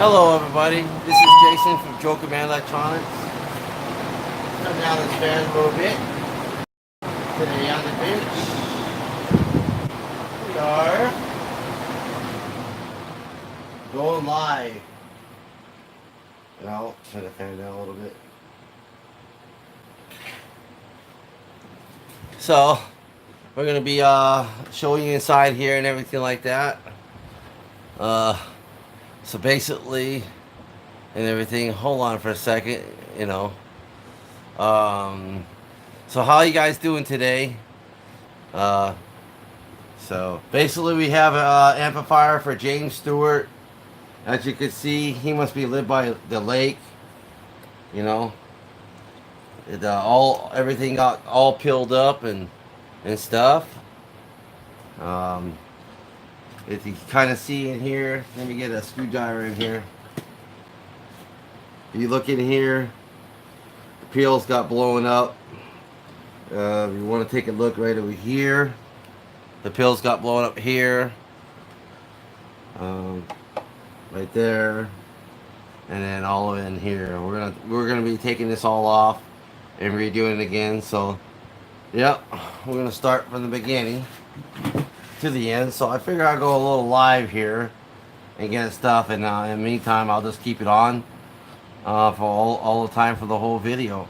Hello everybody, this is Jason from Jokerman Electronics. Turn down this fan a little bit. Today on the bench, we are going live. And I'll turn the fan down a little bit. So, we're going to be showing you inside here and everything like that. So basically, and everything, hold on for a second, you know. So how you guys doing today? So basically we have an amplifier for James Stewart. As you can see, he must be lived by the lake, you know. It, everything got all peeled up and stuff. If you kind of see in here, let me get a screwdriver in here. If you look in here, the peels got blown up. If you want to take a look right over here, the peels got blown up here, right there, and then all in here. We're gonna be taking this all off and redoing it again. So, yep, we're gonna start from the beginning to the end. So I figure I'll go a little live here and get stuff, and in the meantime I'll just keep it on for all the time for the whole video.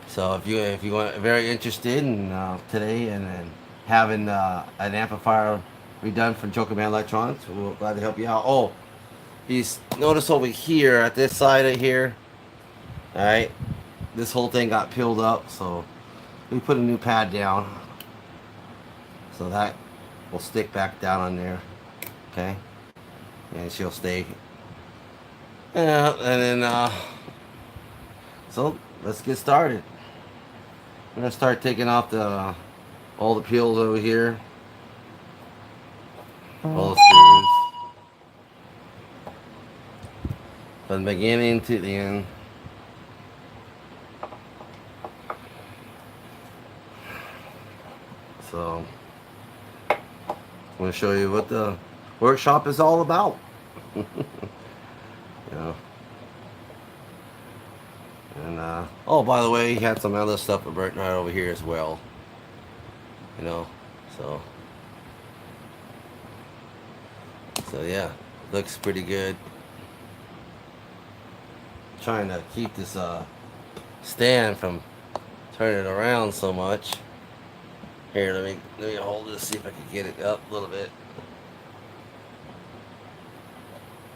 So if you want very interested in today and having an amplifier redone from Jokerman Electronics, we're glad to help you out. Oh, notice over here at this side of here, all right, this whole thing got peeled up, so we put a new pad down. So that will stick back down on there, okay? And she'll stay. Yeah, and then, so let's get started. I'm gonna start taking off all the peels over here. All the screws. From the beginning to the end. So, I'm going to show you what the workshop is all about. Yeah. And oh, by the way, he had some other stuff burnt right over here as well. You know, so yeah, looks pretty good. Trying to keep this stand from turning around so much. Here, let me hold this, see if I can get it up a little bit.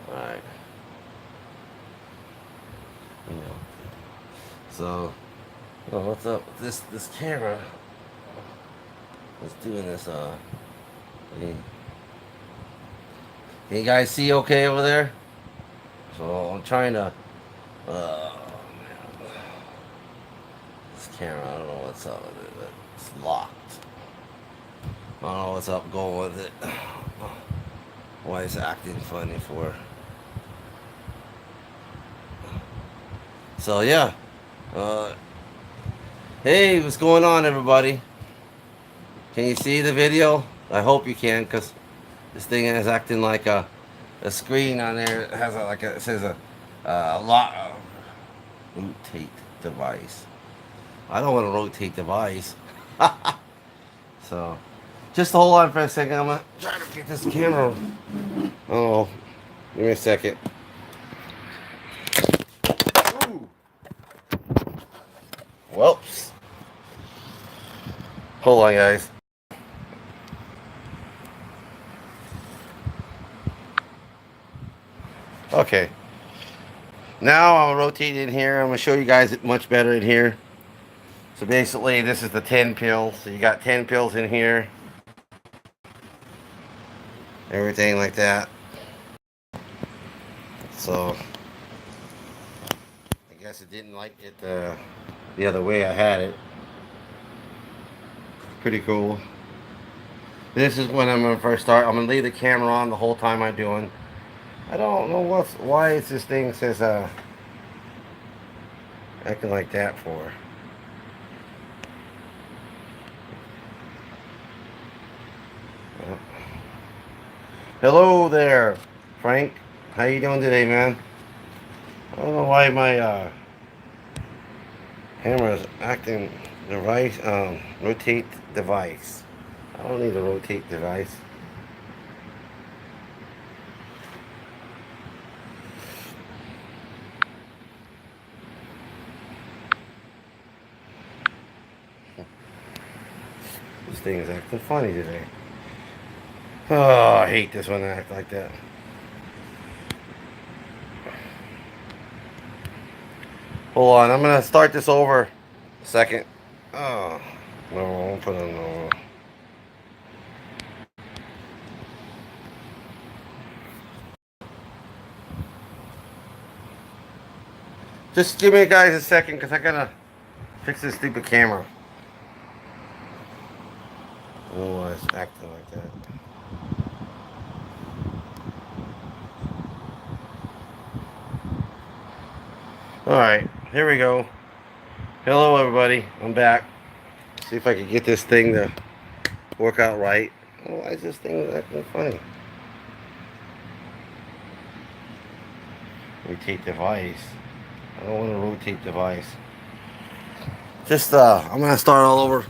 All right. You know. So, oh, what's up with this camera? It's doing this thing. Can you guys see okay over there? So I'm trying to man. This camera, I don't know what's up with it, but it's locked. I don't know what's up going with it. Why it's acting funny for. So yeah. Hey, what's going on, everybody? Can you see the video? I hope you can, because this thing is acting like a screen on there. It has it says a lot of rotate device. I don't want to rotate device. So, just hold on for a second. I'm gonna try to get this camera. Oh, give me a second. Ooh. Whoops. Hold on, guys. Okay. Now I'll rotate in here. I'm going to show you guys it much better in here. So basically, this is the 10 pills. So you got 10 pills in here. Everything like that. So I guess it didn't like it the other way I had it. Pretty cool. This is when I'm going to first start. I'm going to leave the camera on the whole time I'm doing. I don't know why it's this thing says acting like that for. Hello there, Frank. How you doing today, man? I don't know why my camera is acting device, rotate device. I don't need a rotate device. This thing is acting funny today. Oh, I hate this one to act like that. Hold on, I'm gonna start this over a second. Oh, no, I won't put on no. Just give me guys a second, because I gotta fix this stupid camera. I don't know why it's acting like that. Alright, here we go. Hello everybody, I'm back. See if I can get this thing to work out right. Oh, why is this thing acting funny? Rotate device. I don't want to rotate device. Just I'm gonna start all over.